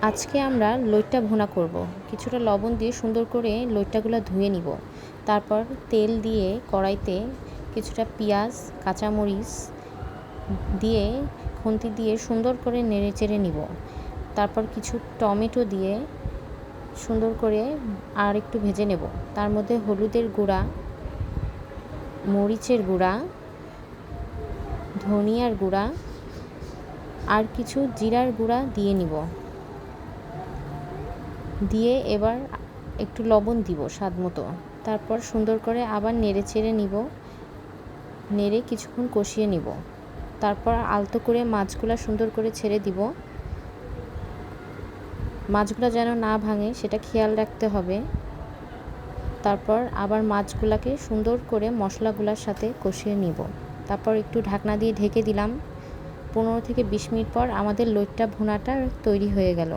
আজকে আমরা লইট্টা ভুনা করব। কিছুটা লবণ দিয়ে সুন্দর করে লইট্টাগুলো ধুয়ে নিব। তারপর তেল দিয়ে কড়াইতে কিছুটা পেঁয়াজ, কাঁচামরিচ দিয়ে খুন্তি দিয়ে সুন্দর করে নেড়ে চেড়ে নিব। তারপর কিছু টমেটো দিয়ে সুন্দর করে আর একটু ভেজে নেব। তার মধ্যে হলুদের গুঁড়া, মরিচের গুঁড়া, ধনিয়ার গুঁড়া আর কিছু জিরার গুঁড়া দিয়ে নিব। দিয়ে এবার একটু লবণ দিব স্বাদ মতো। তারপর সুন্দর করে আবার নেড়ে চেড়ে নিব, নেড়ে কিছুক্ষণ কষিয়ে নিব। তারপর আলতো করে মাছগুলো সুন্দর করে ছেড়ে দিব। মাছগুলো যেন না ভাঙে সেটা খেয়াল রাখতে হবে। তারপর আবার মাছগুলোকে সুন্দর করে মশলাগুলোর সাথে কষিয়ে নিব। তারপর একটু ঢাকনা দিয়ে ঢেকে দিলাম। 15 থেকে 20 মিনিট পর আমাদের লইট্টা ভুনাটা তৈরি হয়ে গেল।